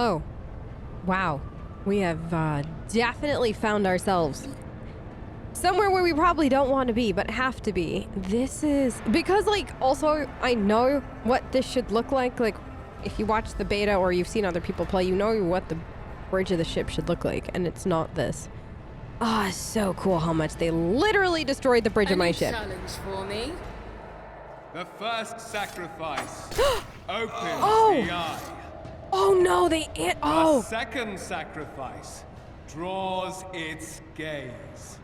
Oh, wow. We have definitely found ourselves somewhere where we probably don't want to be, but have to be. This is... Because, like, also, I know what this should look like. Like, if you watch the beta or you've seen other people play, you know what the bridge of the ship should look like, and it's not this. Oh, it's so cool how much they literally destroyed the bridge of my ship. Challenge for me? The first sacrifice opens the eye. Oh no, they ant. Oh! The second sacrifice draws its gaze.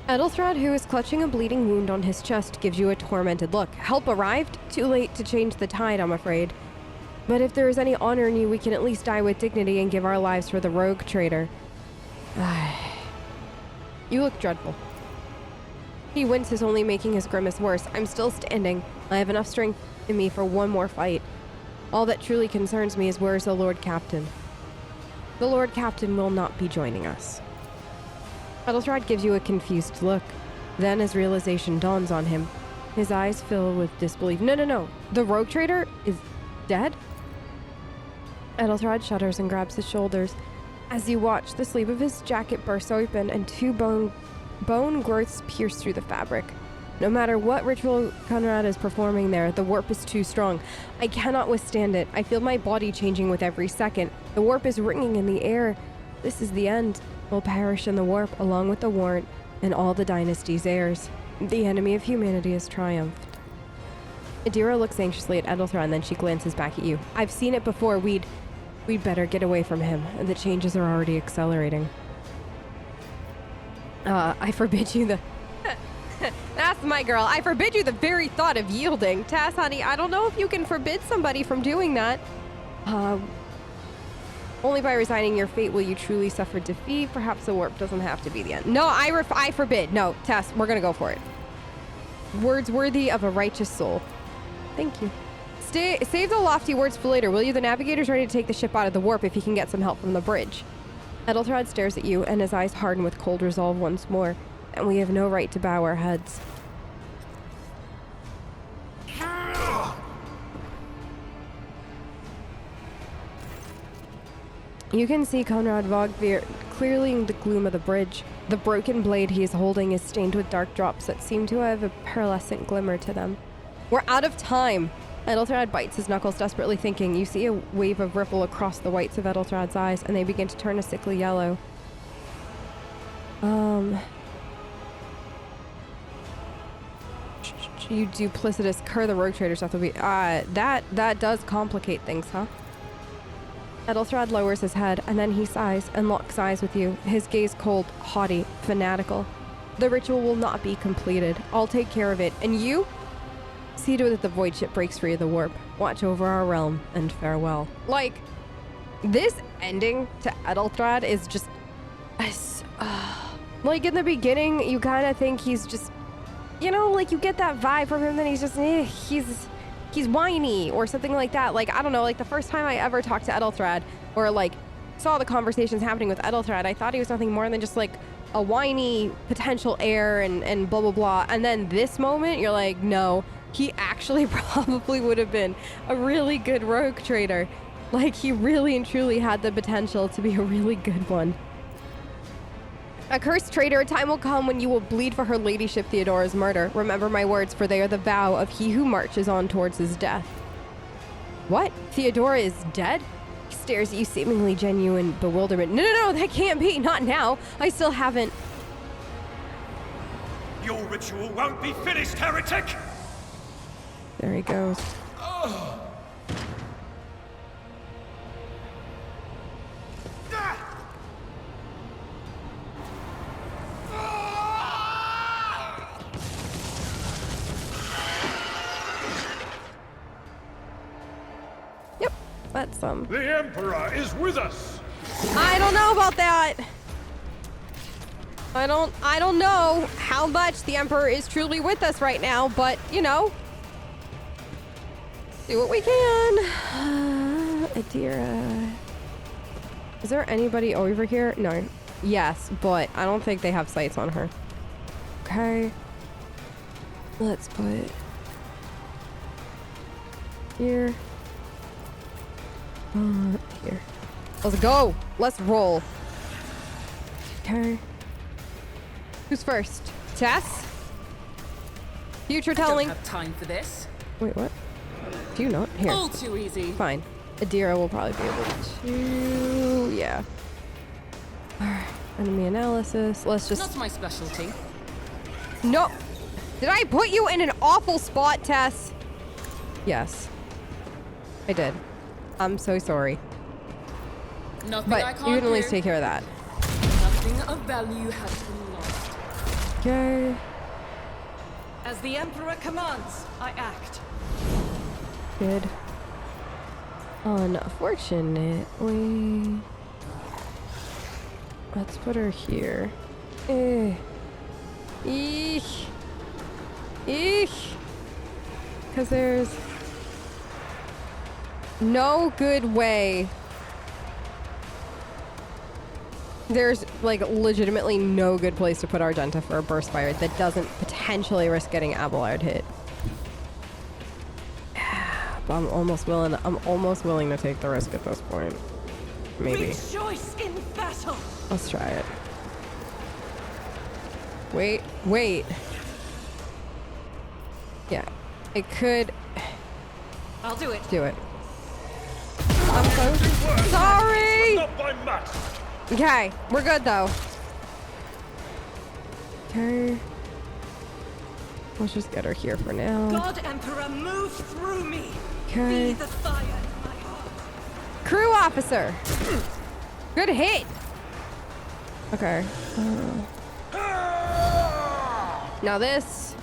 Edelthrad, who is clutching a bleeding wound on his chest, gives you a tormented look. Help arrived? Too late to change the tide, I'm afraid. But if there is any honor in you, we can at least die with dignity and give our lives for the rogue trader. You look dreadful. He winces, only making his grimace worse. I'm still standing. I have enough strength in me for one more fight. All that truly concerns me is where's the Lord Captain? The Lord Captain will not be joining us. Edelthrad gives you a confused look. Then his realization dawns on him. His eyes fill with disbelief. No. The rogue trader is dead? Edelthrad shudders and grabs his shoulders. As you watch, the sleeve of his jacket bursts open and two bone growths pierce through the fabric. No matter what ritual Conrad is performing there, the warp is too strong. I cannot withstand it. I feel my body changing with every second. The warp is ringing in the air. This is the end. We'll perish in the warp along with the warrant and all the dynasty's heirs. The enemy of humanity has triumphed. Adira looks anxiously at Edelthrad and then she glances back at you. I've seen it before. We'd better get away from him. The changes are already accelerating. I forbid you the... That's my girl. I forbid you the very thought of yielding. Tess, honey, I don't know if you can forbid somebody from doing that. Only by resigning your fate will you truly suffer defeat. Perhaps the warp doesn't have to be the end. No, I forbid. No, Tess, we're gonna go for it. Words worthy of a righteous soul. Thank you. Save the lofty words for later, will you? The navigator's ready to take the ship out of the warp if he can get some help from the bridge. Edelthrad stares at you, and his eyes harden with cold resolve once more. And we have no right to bow our heads. You can see Conrad Vogtveer clearly in the gloom of the bridge. The broken blade he is holding is stained with dark drops that seem to have a pearlescent glimmer to them. We're out of time! Edelthrad bites his knuckles, desperately thinking. You see a wave of ripple across the whites of Edelthrad's eyes, and they begin to turn a sickly yellow. You duplicitous cur, the rogue trader stuff will be... that does complicate things, huh? Edelthrad lowers his head, and then he sighs and locks eyes with you, his gaze cold, haughty, fanatical. The ritual will not be completed. I'll take care of it. And you? See to it that the void ship breaks free of the warp. Watch over our realm, and farewell. Like, this ending to Edelthrad is just... like, in the beginning, you kind of think he's just... You know, like, you get that vibe from him, then he's just... he's whiny or something like that. Like, I don't know, like the first time I ever talked to Edelthrad or like saw the conversations happening with Edelthrad, I thought he was nothing more than just like a whiny potential heir and blah, blah, blah. And then this moment, you're like, no, he actually probably would have been a really good rogue trader. Like, he really and truly had the potential to be a really good one. Accursed traitor, a time will come when you will bleed for her ladyship Theodora's murder. Remember my words, for they are the vow of he who marches on towards his death. What? Theodora is dead? He stares at you, seemingly genuine bewilderment. No, that can't be. Not now. I still haven't... Your ritual won't be finished, heretic! There he goes. That's The Emperor is with us! I don't know about that! I don't know how much the Emperor is truly with us right now, but, you know, do what we can. Adira. Is there anybody over here? No. Yes, but I don't think they have sights on her. Okay. Let's put here. Here. Let's go. Let's roll. Okay. Who's first? Tess? Future telling. I don't have time for this. Wait, what? Do you not? Here. All too easy. Fine. Adira will probably be able to. Yeah. Alright. Enemy analysis. Let's just. Not my specialty. No. Did I put you in an awful spot, Tess? Yes. I did. I'm so sorry. Nothing I But can't you can at least do. take care of that. Nothing of value has been lost. Okay. As the Emperor commands, I act. Good. Unfortunately. Let's put her here. Eek. Eek. Because there's no good way. There's like legitimately no good place to put Argenta for a burst fire that doesn't potentially risk getting Abelard hit. But I'm almost willing to take the risk at this point. Maybe. Rejoice in battle. Let's try it. Wait. Yeah. It could I'll do it. do it. I'm so sorry! Not by much. Okay, we're good though. Okay. Let's just get her here for now. God Emperor, move through me. Okay. Be the fire in my heart. Crew officer! Good hit! Okay. Now this...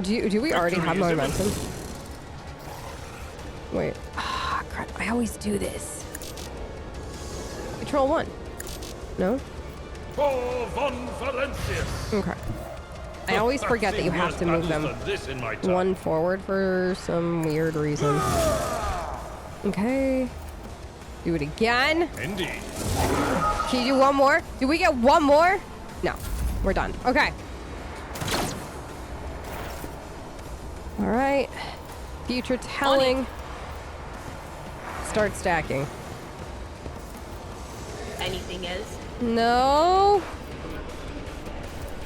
Do we already have momentum? Wait. Ah, crap. I always do this. Control 1. No? For von Valentius. Okay. I always forget that you have to move them one forward for some weird reason. Okay. Do it again. Indeed. Can you do one more? Do we get one more? No. We're done. Okay. All right. Future telling. Start stacking. Anything else? No.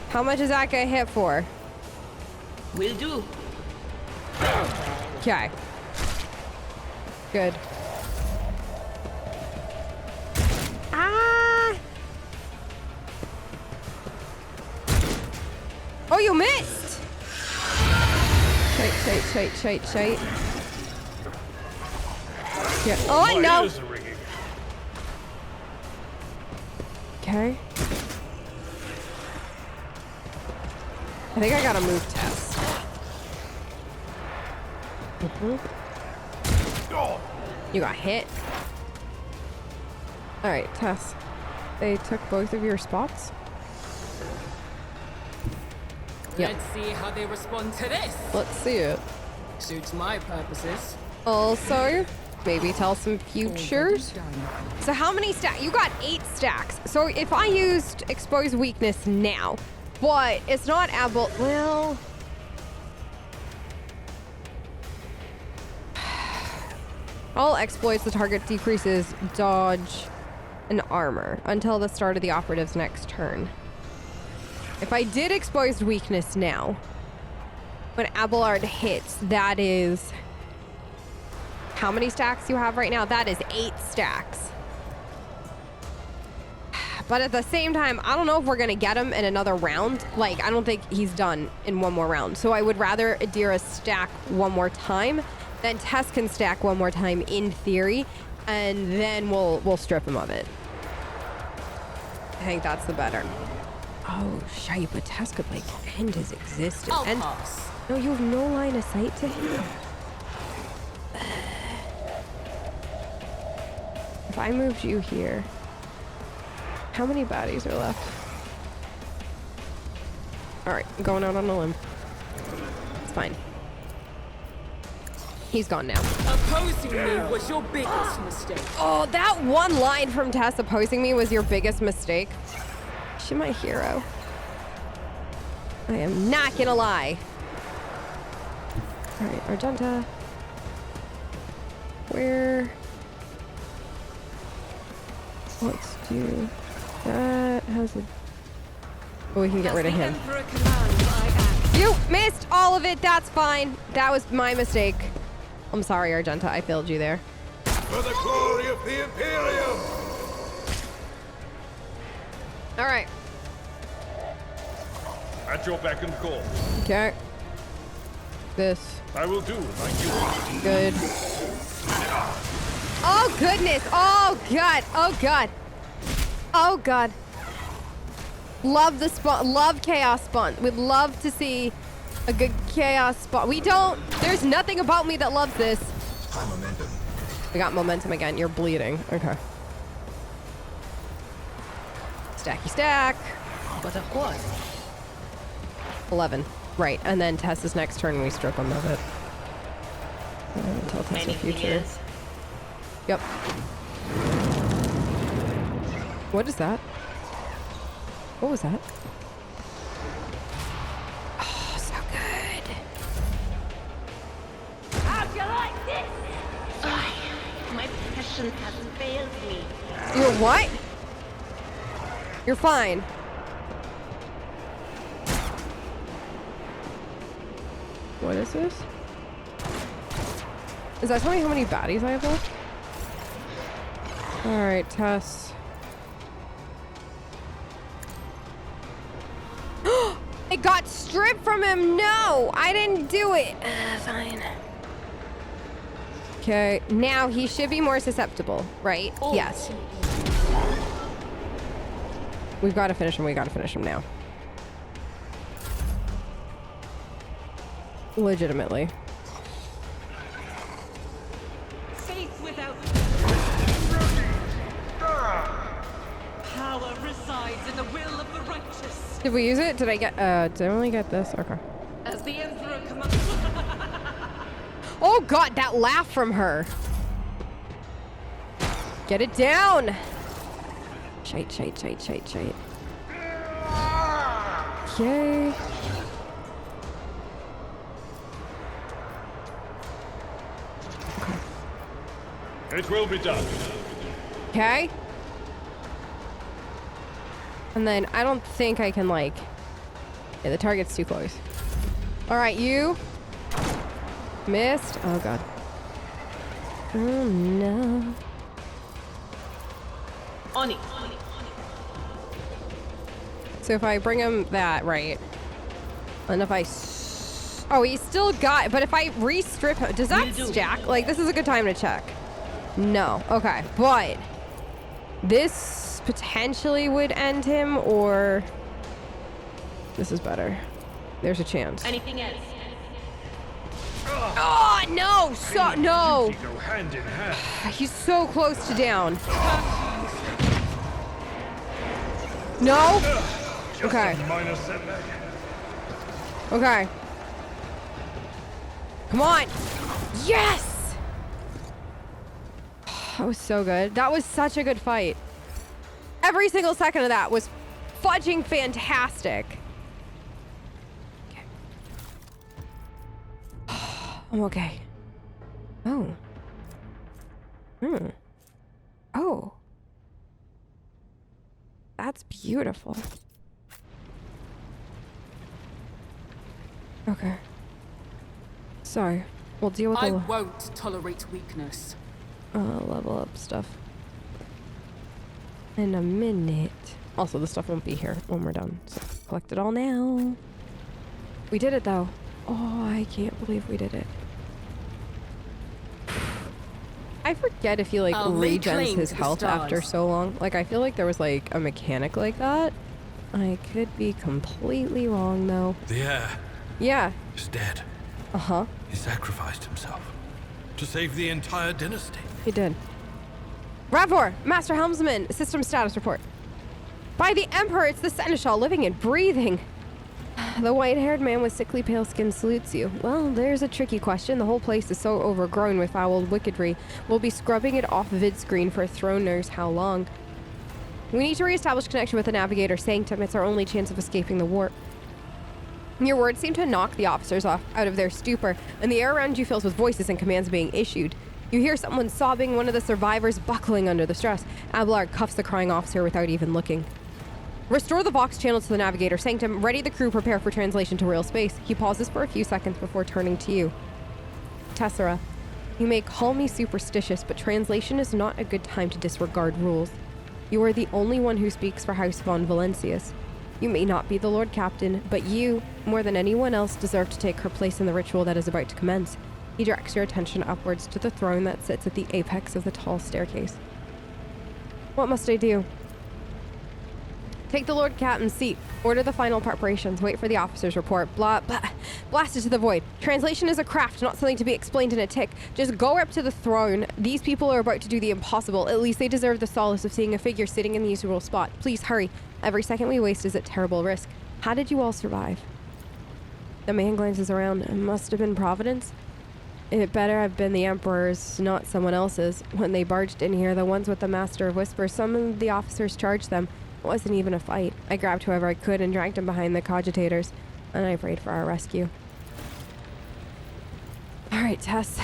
How much is that gonna hit for? Will do. Okay. Good. Ah! Oh, you missed! Shite. Yeah. Oh, My no! ears are ringing. Okay. I think I gotta move Tess. You got hit. Alright, Tess. They took both of your spots? Yep. Let's see how they respond to this. Let's see it. Suits my purposes. Also, maybe tell some futures. So how many stacks? You got 8 stacks. So if I used Expose Weakness now, but it's not able... Well... All exploits, the target decreases dodge and armor until the start of the operative's next turn. If I did Exposed Weakness now, when Abelard hits, that is... How many stacks you have right now? That is 8 stacks. But at the same time, I don't know if we're going to get him in another round. Like, I don't think he's done in one more round. So I would rather Adira stack one more time. Then Tess can stack one more time in theory. And then we'll strip him of it. I think that's the better. Oh, shite, but Tess could, like, end his existence. I'll And pass. no, you have no line of sight to him. If I moved you here, how many baddies are left? All right, I'm going out on a limb. It's fine. He's gone now. Opposing me was your biggest mistake. Oh, that one line from Tess opposing me was your biggest mistake. She's my hero. I am not gonna lie. All right, Argenta. Where? Let's do that. Has a. Oh, we can get rid of him. Emperor commands, I act. You missed all of it. That's fine. That was my mistake. I'm sorry, Argenta. I failed you there. For the glory of the Imperium! All right. At your beck and call. Okay. This. I will do like you. Good. Oh, goodness. Oh, God. Oh, God. Oh, God. Love the spawn. Love chaos spawn. Would love to see a good chaos spawn. We don't. There's nothing about me that loves this. Momentum. We got momentum again. You're bleeding. Okay. Stacky stack. But of course. 11. Right. And then Tess's next turn, we strip him of it. Until Tess a future. Yep. What is that? What was that? Oh, so good. How'd you like this? My passion has failed me. You're what? You're fine. What is this? Is that telling me how many baddies I have left? Alright, Tess. It got stripped from him! No! I didn't do it! Fine. Okay, now he should be more susceptible, right? Yes. We've got to finish him. We got to finish him now. Legitimately. Faith without power resides in the will of the righteous. Did we use it? Did I get, did I only get this? Okay. As the Emperor commands. Oh God, that laugh from her. Get it down. Shite, shite, shite, shite, shite. Okay. It will be done. Okay. And then I don't think I can like, yeah, the target's too close. All right, you missed. Oh God. Oh no. On it. So if I bring him that, right, and if I, oh, he's still got, but if I re-strip him, does that stack? Like, this is a good time to check. No, okay, but this potentially would end him, or this is better. There's a chance. Anything else? Oh, no, so, no. Duty go hand in hand. He's so close to down. No? Just Okay. a minor setback. Okay. Come on. Yes! That was so good. That was such a good fight. Every single second of that was fudging fantastic. Okay. I'm okay. Oh. Oh. That's beautiful. Okay. Sorry. We'll deal with I the won't tolerate weakness. level up stuff in a minute. Also, the stuff won't be here when we're done, so collect it all now. We did it though. Oh, I can't believe we did it. I forget if he like I'll lay regens claim his to the health after stars. so long. Like, I feel like there was like a mechanic like that. I could be completely wrong though. The heir Yeah. is dead. Uh-huh. He sacrificed himself to save the entire dynasty. He did. Ravor, Master Helmsman, system status report. By the Emperor, it's the Seneschal living and breathing. The white-haired man with sickly pale skin salutes you. Well, there's a tricky question. The whole place is so overgrown with foul wickedry. We'll be scrubbing it off vid screen for throne knows how long. We need to reestablish connection with the Navigator Sanctum. It's our only chance of escaping the warp. Your words seem to knock the officers out of their stupor, and the air around you fills with voices and commands being issued. You hear someone sobbing, one of the survivors buckling under the stress. Abelard cuffs the crying officer without even looking. Restore the Vox channel to the Navigator Sanctum. Ready the crew, prepare for translation to real space. He pauses for a few seconds before turning to you. Tessera, you may call me superstitious, but translation is not a good time to disregard rules. You are the only one who speaks for House von Valencius. You may not be the Lord Captain, but you, more than anyone else, deserve to take her place in the ritual that is about to commence. He directs your attention upwards to the throne that sits at the apex of the tall staircase. What must I do? Take the Lord Captain's seat. Order the final preparations. Wait for the officer's report. Blast it to the void. Translation is a craft, not something to be explained in a tick. Just go up to the throne. These people are about to do the impossible. At least they deserve the solace of seeing a figure sitting in the usual spot. Please hurry. Every second we waste is at terrible risk. How did you all survive? The man glances around. It must have been Providence. It better have been the Emperor's, not someone else's. When they barged in here, the ones with the Master of Whispers, some of the officers charged them. It wasn't even a fight. I grabbed whoever I could and dragged him behind the cogitators, and I prayed for our rescue. All right, Tess.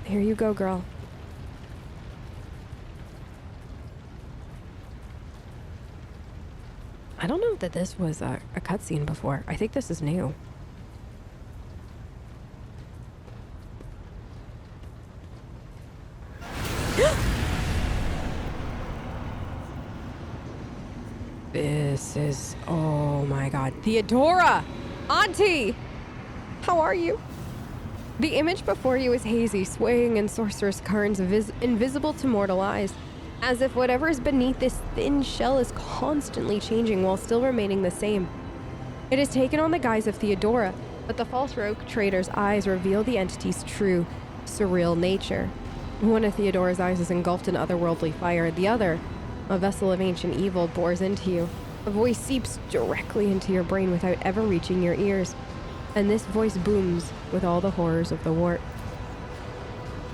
Here you go, girl. I don't know that this was a cutscene before. I think this is new. This is... oh my god. Theodora! Auntie! How are you? The image before you is hazy, swaying in sorcerous currents invisible to mortal eyes, as if whatever is beneath this thin shell is constantly changing while still remaining the same. It has taken on the guise of Theodora, but the false rogue trader's eyes reveal the entity's true, surreal nature. One of Theodora's eyes is engulfed in otherworldly fire, the other, a vessel of ancient evil, bores into you. A voice seeps directly into your brain without ever reaching your ears, and this voice booms with all the horrors of the warp.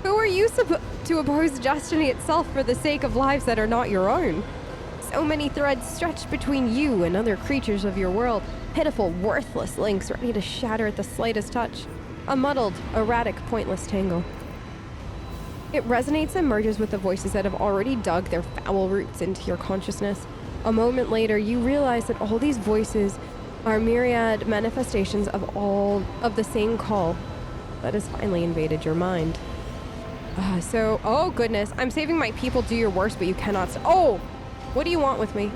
Who are you to oppose destiny itself for the sake of lives that are not your own? So many threads stretched between you and other creatures of your world, pitiful, worthless links ready to shatter at the slightest touch. A muddled, erratic, pointless tangle. It resonates and merges with the voices that have already dug their foul roots into your consciousness. A moment later, you realize that all these voices are myriad manifestations of all of the same call that has finally invaded your mind. Oh goodness, I'm saving my people. Do your worst, but you cannot. Oh, what do you want with me?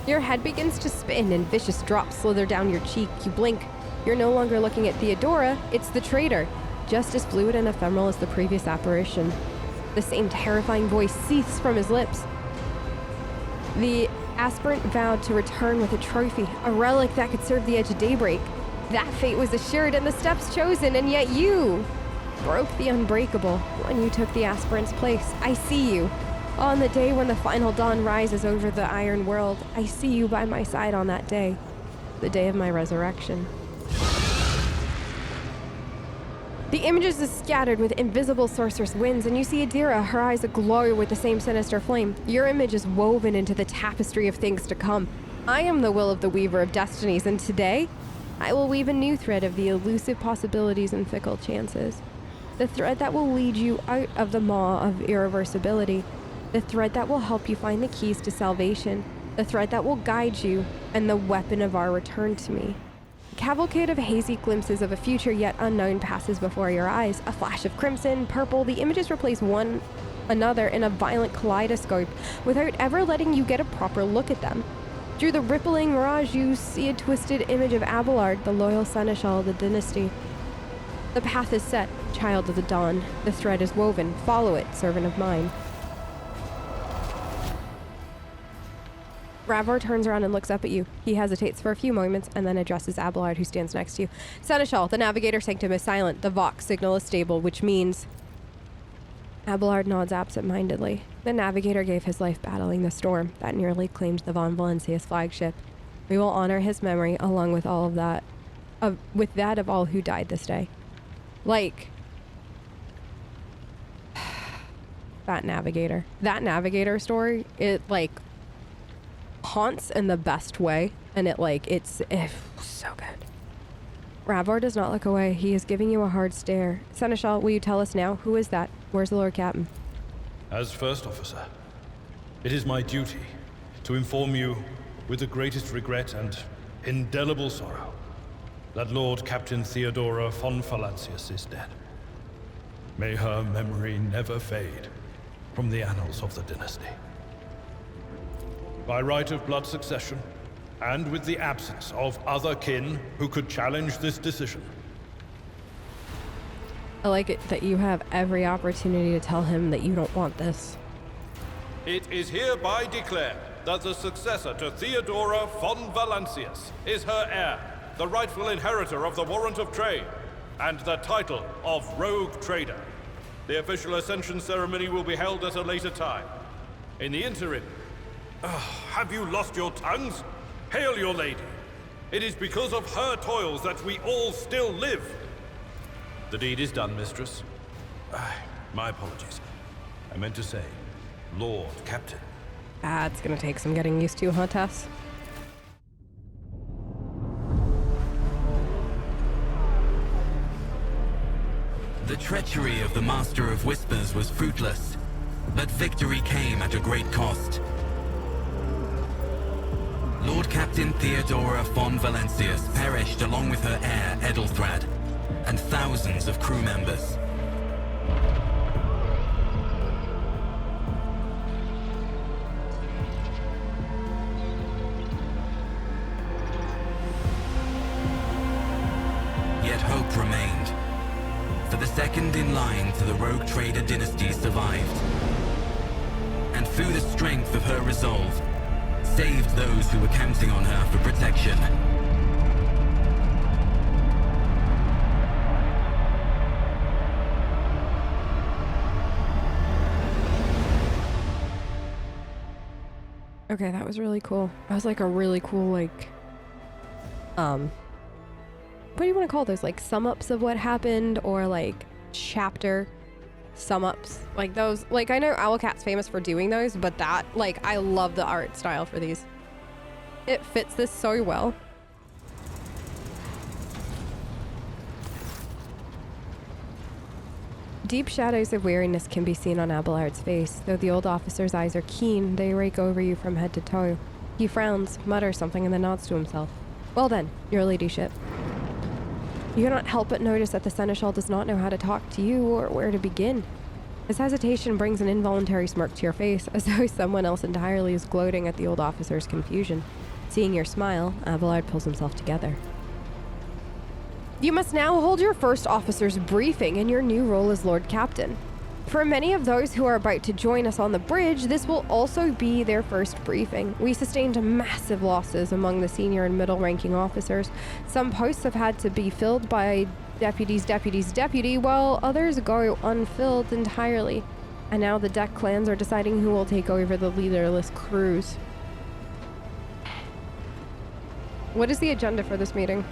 Your head begins to spin and vicious drops slither down your cheek. You blink. You're no longer looking at Theodora, it's the traitor, just as fluid and ephemeral as the previous apparition. The same terrifying voice seethes from his lips. The aspirant vowed to return with a trophy, a relic that could serve the edge of daybreak. That fate was assured and the steps chosen, and yet you broke the unbreakable when you took the aspirant's place. I see you. On the day when the final dawn rises over the iron world, I see you by my side on that day, the day of my resurrection. The images is scattered with invisible sorceress winds, and you see Adira, her eyes aglow with the same sinister flame. Your image is woven into the tapestry of things to come. I am the will of the weaver of destinies, and today, I will weave a new thread of the elusive possibilities and fickle chances. The thread that will lead you out of the maw of irreversibility. The thread that will help you find the keys to salvation. The thread that will guide you, and the weapon of our return to me. Cavalcade of hazy glimpses of a future yet unknown passes before your eyes. A flash of crimson, purple, the images replace one another in a violent kaleidoscope without ever letting you get a proper look at them. Through the rippling mirage, you see a twisted image of Abelard, the loyal seneschal of the dynasty. The path is set, child of the dawn. The thread is woven. Follow it, servant of mine. Ravor turns around and looks up at you. He hesitates for a few moments and then addresses Abelard, who stands next to you. Seneschal, the Navigator Sanctum is silent. The Vox signal is stable, which means... Abelard nods absent-mindedly. The navigator gave his life battling the storm that nearly claimed the Von Valencia's flagship. We will honor his memory along with all of that, with that of all who died this day. Like, that navigator story, it like haunts in the best way, and it's so good. Ravar does not look away. He is giving you a hard stare. Seneschal, will you tell us now? Who is that? Where's the Lord Captain? As First Officer, it is my duty to inform you with the greatest regret and indelible sorrow that Lord Captain Theodora von Valancius is dead. May her memory never fade from the annals of the dynasty. By right of blood succession, and with the absence of other kin who could challenge this decision. I like it that you have every opportunity to tell him that you don't want this. It is hereby declared that the successor to Theodora von Valancius is her heir, the rightful inheritor of the warrant of trade, and the title of Rogue Trader. The official ascension ceremony will be held at a later time. In the interim, have you lost your tongues? Hail your lady. It is because of her toils that we all still live. The deed is done, mistress. My apologies. I meant to say, Lord Captain. It's gonna take some getting used to, huh, Tess? The treachery of the Master of Whispers was fruitless, but victory came at a great cost. Lord Captain Theodora von Valancius perished along with her heir, Edelthrad, and thousands of crew members. Yet hope remained, for the second in line to the Rogue Trader dynasty survived, and through the strength of her resolve, saved those who were counting on her for protection. Okay, that was really cool. That was like a really cool, like, what do you want to call those? Like sum-ups of what happened, or like chapter sum-ups? Like those, like I know Owlcat's famous for doing those, but that, like, I love the art style for these. It fits this so well. Deep shadows of weariness can be seen on Abelard's face. Though the old officer's eyes are keen, they rake over you from head to toe. He frowns, mutters something, and then nods to himself. Well then, your ladyship. You cannot help but notice that the Seneschal does not know how to talk to you or where to begin. His hesitation brings an involuntary smirk to your face, as though someone else entirely is gloating at the old officer's confusion. Seeing your smile, Abelard pulls himself together. You must now hold your first officer's briefing in your new role as Lord Captain. For many of those who are about to join us on the bridge, this will also be their first briefing. We sustained massive losses among the senior and middle-ranking officers. Some posts have had to be filled by deputy, while others go unfilled entirely. And now the deck clans are deciding who will take over the leaderless crews. What is the agenda for this meeting?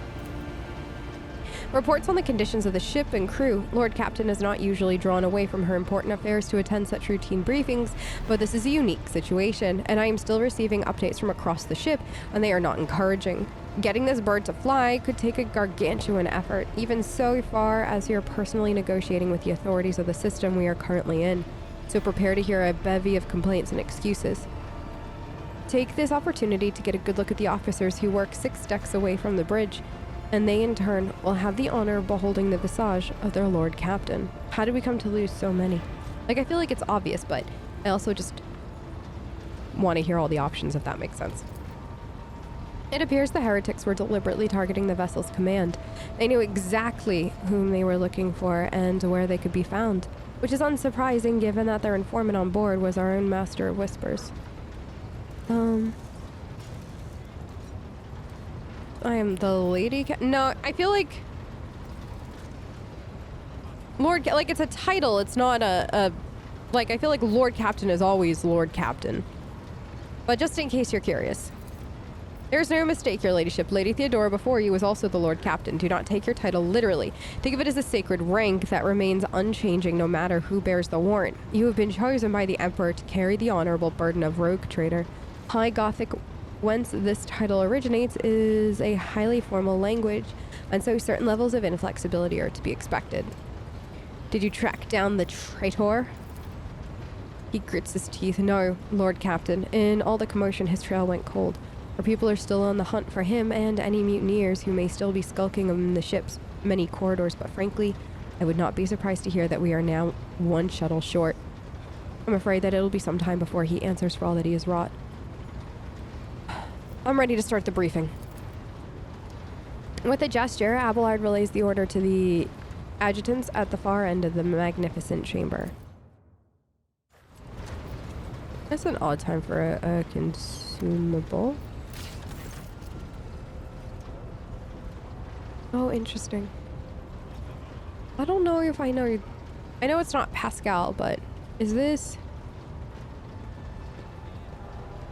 Reports on the conditions of the ship and crew. Lord Captain is not usually drawn away from her important affairs to attend such routine briefings, but this is a unique situation, and I am still receiving updates from across the ship, and they are not encouraging. Getting this bird to fly could take a gargantuan effort, even so far as you're personally negotiating with the authorities of the system we are currently in. So prepare to hear a bevy of complaints and excuses. Take this opportunity to get a good look at the officers who work 6 decks away from the bridge, and they in turn will have the honor of beholding the visage of their Lord Captain. How did we come to lose so many? Like, I feel like it's obvious, but I also just want to hear all the options, if that makes sense. It appears the heretics were deliberately targeting the vessel's command. They knew exactly whom they were looking for and where they could be found, which is unsurprising given that their informant on board was our own Master of Whispers. I am the lady no, I feel like Lord, like, it's a title, it's not a Like, I feel like Lord Captain is always Lord Captain. But just in case you're curious. There's no mistake, your ladyship. Lady Theodora before you was also the Lord Captain. Do not take your title literally. Think of it as a sacred rank that remains unchanging no matter who bears the warrant. You have been chosen by the Emperor to carry the honorable burden of rogue trader. High Gothic, whence this title originates, is a highly formal language, and so certain levels of inflexibility are to be expected. Did you track down the traitor? He grits his teeth. No, Lord Captain. In all the commotion, his trail went cold. Our people are still on the hunt for him and any mutineers who may still be skulking in the ship's many corridors, but frankly, I would not be surprised to hear that we are now one shuttle short. I'm afraid that it'll be some time before he answers for all that he has wrought. I'm ready to start the briefing. With a gesture, Abelard relays the order to the adjutants at the far end of the magnificent chamber. That's an odd time for a consumable. Oh, interesting. I don't know if I know. I know it's not Pascal, but is this?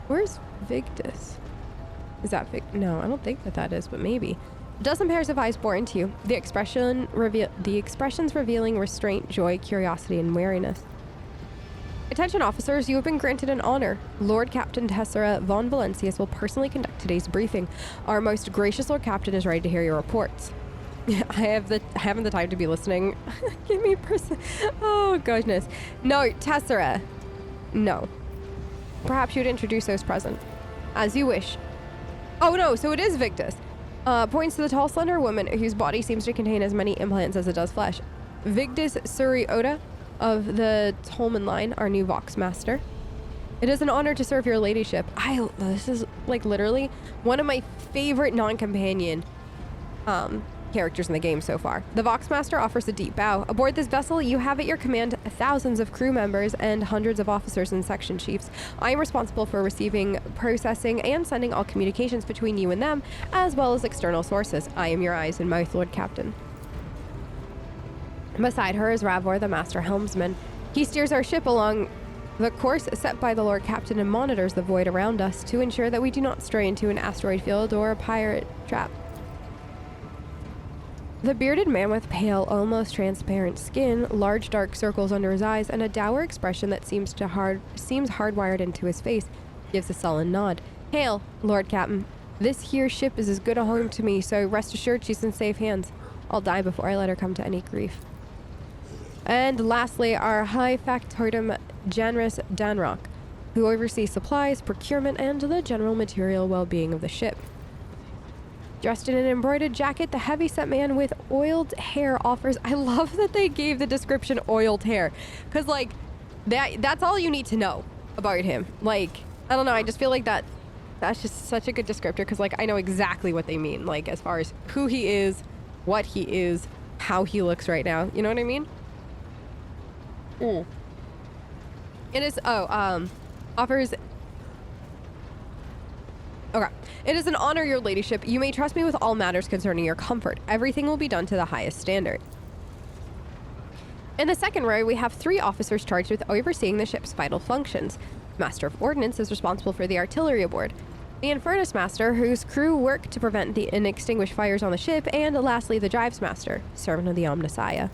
Where's Victus? Is that No, I don't think that is, but maybe. A dozen pairs of eyes bore into you. The expressions revealing restraint, joy, curiosity, and wariness. Attention officers, you have been granted an honor. Lord Captain Tessera von Valancius will personally conduct today's briefing. Our most gracious Lord Captain is ready to hear your reports. I haven't the time to be listening. Give me oh goodness. No, Tessera. No. Perhaps you'd introduce those present. As you wish. Oh no, so it is Victus. Points to the tall, slender woman whose body seems to contain as many implants as it does flesh. Victus Suri Oda of the Tolman line, our new Vox Master. It is an honor to serve your ladyship. This is like literally one of my favorite non-companion characters in the game so far. The Vox Master offers a deep bow. Aboard this vessel, you have at your command thousands of crew members and hundreds of officers and section chiefs. I am responsible for receiving, processing, and sending all communications between you and them, as well as external sources. I am your eyes and mouth, Lord Captain. Beside her is Ravor, the Master Helmsman. He steers our ship along the course set by the Lord Captain and monitors the void around us to ensure that we do not stray into an asteroid field or a pirate trap. The bearded man with pale, almost transparent skin, large dark circles under his eyes, and a dour expression that seems hardwired into his face, gives a sullen nod. Hail, Lord Captain. This here ship is as good a home to me, so rest assured she's in safe hands. I'll die before I let her come to any grief. And lastly, our high factotum Janris Danrock, who oversees supplies, procurement, and the general material well-being of the ship. Dressed in an embroidered jacket, the heavy-set man with oiled hair offers... I love that they gave the description oiled hair, because, like, that's all you need to know about him. Like, I don't know, I just feel like that's just such a good descriptor, because, like, I know exactly what they mean, like, as far as who he is, what he is, how he looks right now. You know what I mean? It is, offers... Okay. It is an honor, your ladyship. You may trust me with all matters concerning your comfort. Everything will be done to the highest standard. In the second row, we have 3 officers charged with overseeing the ship's vital functions. Master of Ordnance is responsible for the artillery aboard. The Infernus Master, whose crew work to prevent and extinguish fires on the ship. And lastly, the Drives Master, servant of the Omnissiah.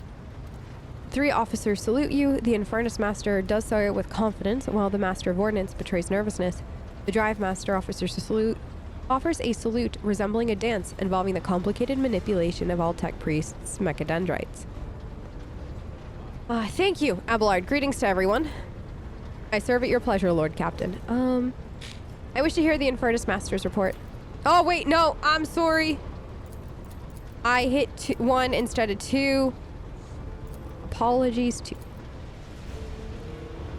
3 officers salute you. The Infernus Master does so with confidence, while the Master of Ordnance betrays nervousness. The Drive Master offers a salute resembling a dance involving the complicated manipulation of all tech priests' mechadendrites. Thank you, Abelard. Greetings to everyone. I serve at your pleasure, Lord Captain. I wish to hear the Infernus Master's report. Oh, wait, no, I'm sorry. I hit 1 instead of 2. Apologies to...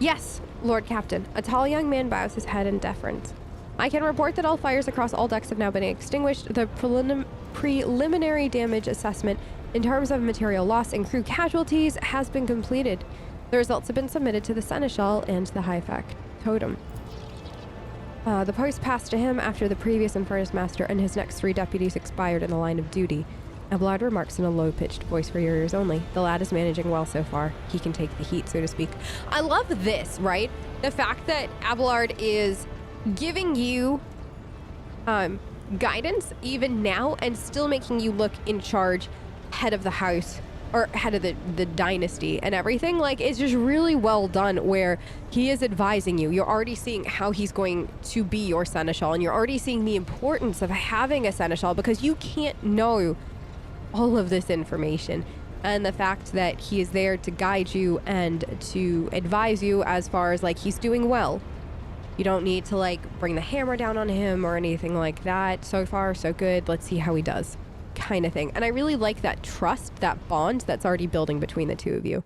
Yes, Lord Captain. A tall young man bows his head in deference. I can report that all fires across all decks have now been extinguished. The preliminary damage assessment in terms of material loss and crew casualties has been completed. The results have been submitted to the Seneschal and the High Factotum. The post passed to him after the previous Infernus Master and his next 3 deputies expired in the line of duty. Abelard remarks in a low-pitched voice for your ears only. The lad is managing well so far. He can take the heat, so to speak. I love this, right? The fact that Abelard is giving you guidance even now and still making you look in charge, head of the house, or head of the dynasty and everything. Like, it's just really well done where he is advising you. You're already seeing how he's going to be your seneschal, and you're already seeing the importance of having a seneschal because you can't know all of this information. And the fact that he is there to guide you and to advise you as far as, like, he's doing well. You don't need to, like, bring the hammer down on him or anything like that. So far, so good. Let's see how he does. Kind of thing. And I really like that trust, that bond that's already building between the two of you.